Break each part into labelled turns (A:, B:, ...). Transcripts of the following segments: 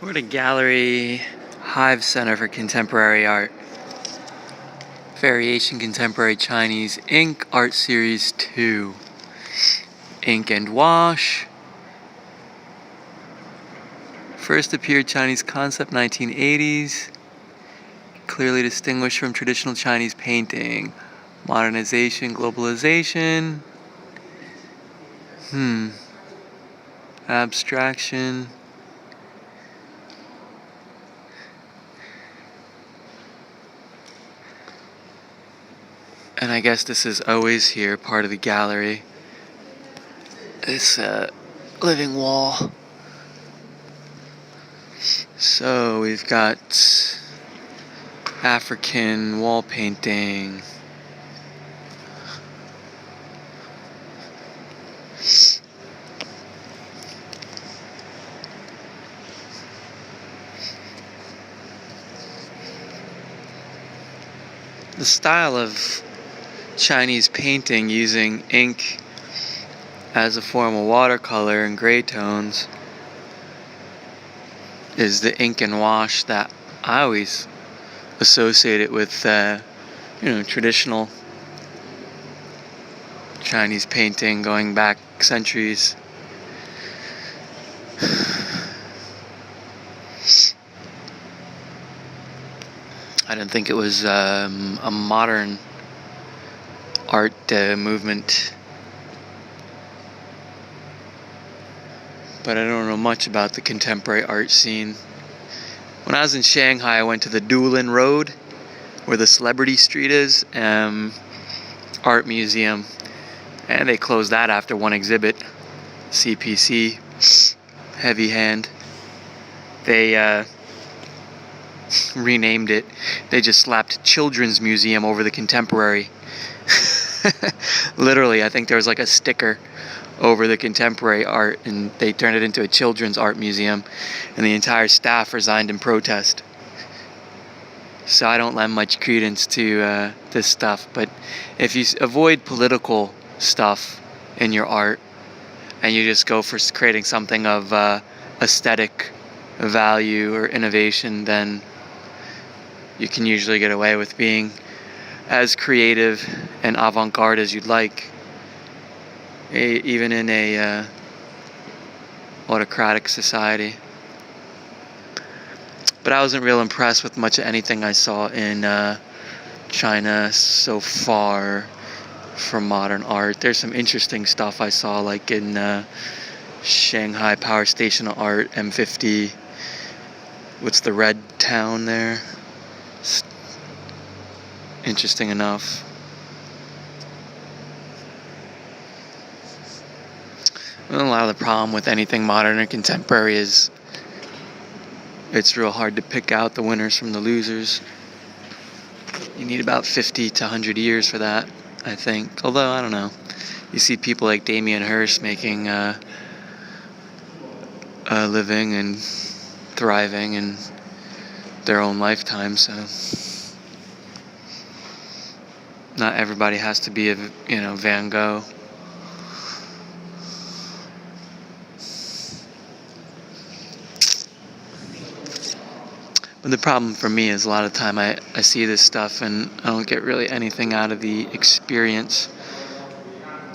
A: We're at a gallery Hive Center for Contemporary Art. Variation Contemporary Chinese Ink Art Series 2. Ink and Wash. First appeared Chinese concept 1980s. Clearly distinguished from traditional Chinese painting. Modernization, globalization. Abstraction. And I guess this is always here, part of the gallery. This living wall. So we've got African wall painting. The style of Chinese painting using ink as a form of watercolor and gray tones is the ink and wash that I always associate it with, traditional Chinese painting going back centuries. I didn't think it was a modern art movement, but I don't know much about the contemporary art scene. When I was in Shanghai, I went to the Dulin Road, where the Celebrity Street is, art museum, and they closed that after one exhibit. CPC, heavy hand. They renamed it. They just slapped Children's Museum over the contemporary. Literally, I think there was like a sticker over the contemporary art, and they turned it into a children's art museum, and the entire staff resigned in protest. So I don't lend much credence to this stuff, but if you avoid political stuff in your art and you just go for creating something of aesthetic value or innovation, then you can usually get away with being as creative and avant-garde as you'd like, even in a autocratic society. But I wasn't real impressed with much of anything I saw in China so far from modern art. There's some interesting stuff I saw, like in Shanghai Power Station Art, M50. What's the red town there? Interesting enough. Well, a lot of the problem with anything modern or contemporary is it's real hard to pick out the winners from the losers. You need about 50 to 100 years for that, I think. Although, I don't know. You see people like Damien Hirst making a living and thriving in their own lifetime, so not everybody has to be a, Van Gogh. But the problem for me is a lot of time I see this stuff and I don't get really anything out of the experience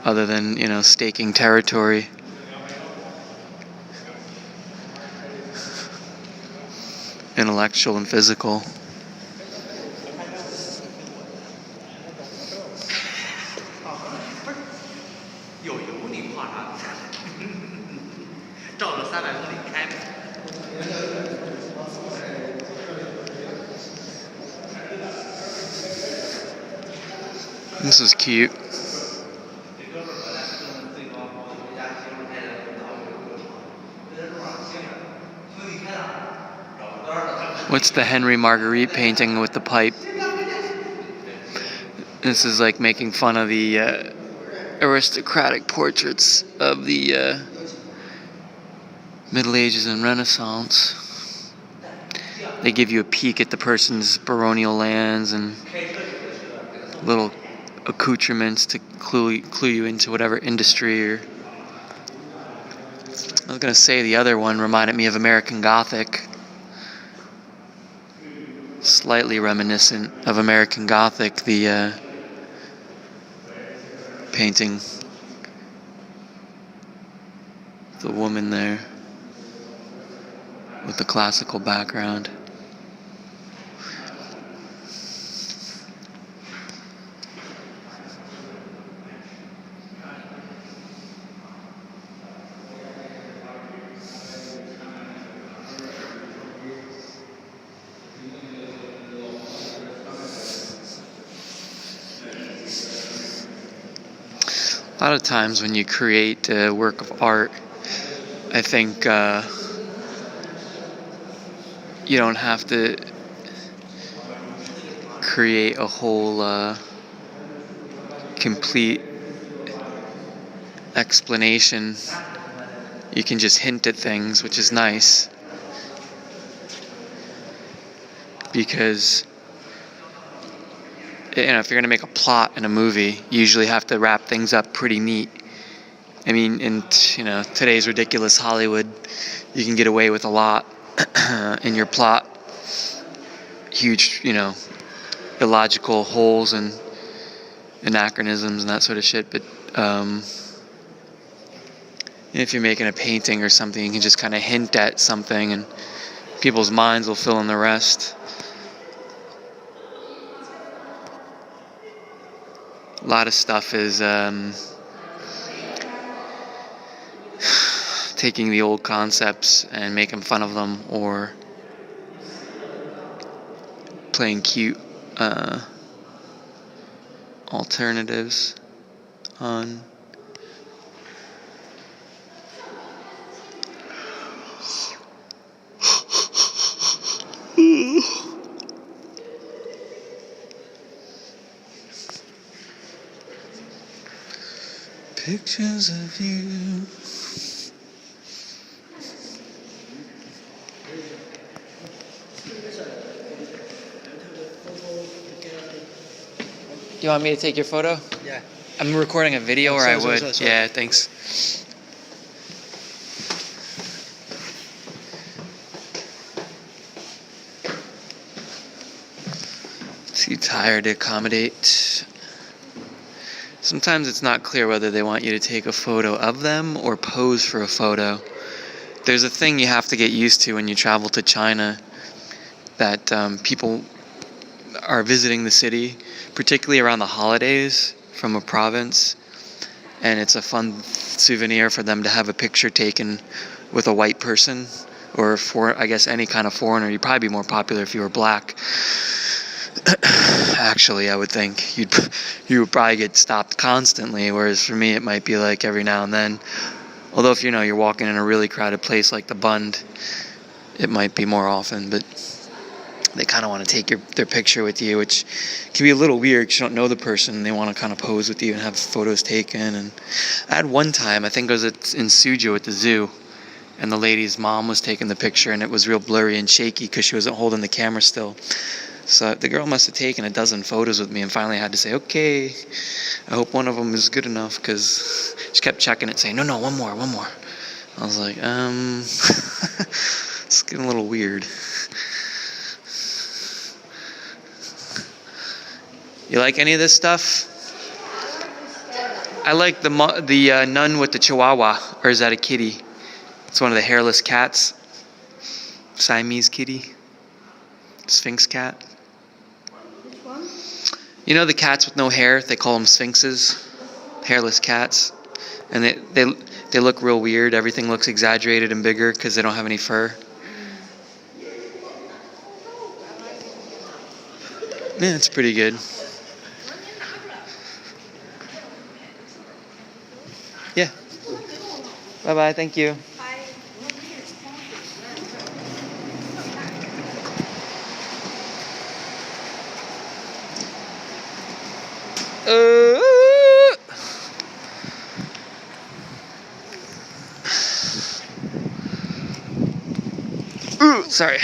A: other than, staking territory. Intellectual and physical. This is cute. What's the Henry Marguerite painting with the pipe? This is like making fun of the aristocratic portraits of the Middle Ages and Renaissance. They give you a peek at the person's baronial lands and little accoutrements to clue you into whatever industry. Or I was going to say the other one reminded me of American Gothic. slightly reminiscent of American Gothic, the painting. The woman there with the classical background. A lot of times when you create a work of art, I think you don't have to create a whole complete explanation. You can just hint at things, which is nice, because if you're going to make a plot in a movie, you usually have to wrap things up pretty neat. I mean, in today's ridiculous Hollywood, you can get away with a lot in your plot. Huge, illogical holes and anachronisms and that sort of shit. But if you're making a painting or something, you can just kind of hint at something and people's minds will fill in the rest. A lot of stuff is taking the old concepts and making fun of them, or playing cute alternatives on. Pictures of you. You want me to take your photo?
B: Yeah.
A: I'm recording a video, or I would.
B: Sorry.
A: Yeah, thanks. Too tired to accommodate. Sometimes it's not clear whether they want you to take a photo of them or pose for a photo. There's a thing you have to get used to when you travel to China, that people are visiting the city, particularly around the holidays, from a province, and it's a fun souvenir for them to have a picture taken with a white person, or I guess any kind of foreigner. You'd probably be more popular if you were black. Actually, I would think you would probably get stopped constantly, whereas for me it might be like every now and then. Although if you're walking in a really crowded place like the Bund, it might be more often, but they kind of want to take their picture with you, which can be a little weird because you don't know the person. They want to kind of pose with you and have photos taken. And I had one time, I think it was in Suzhou at the zoo, and the lady's mom was taking the picture, and it was real blurry and shaky because she wasn't holding the camera still. So the girl must have taken a dozen photos with me, and finally I had to say, okay, I hope one of them is good enough, because she kept checking it, saying, no, one more. I was like, it's getting a little weird. You like any of this stuff? I like the nun with the chihuahua, or is that a kitty? It's one of the hairless cats. Siamese kitty. Sphinx cat.
C: Which one?
A: You know the cats with no hair? They call them sphinxes. Hairless cats. And they look real weird. Everything looks exaggerated and bigger because they don't have any fur. Yeah, it's pretty good. Yeah. Bye-bye, thank you. Sorry.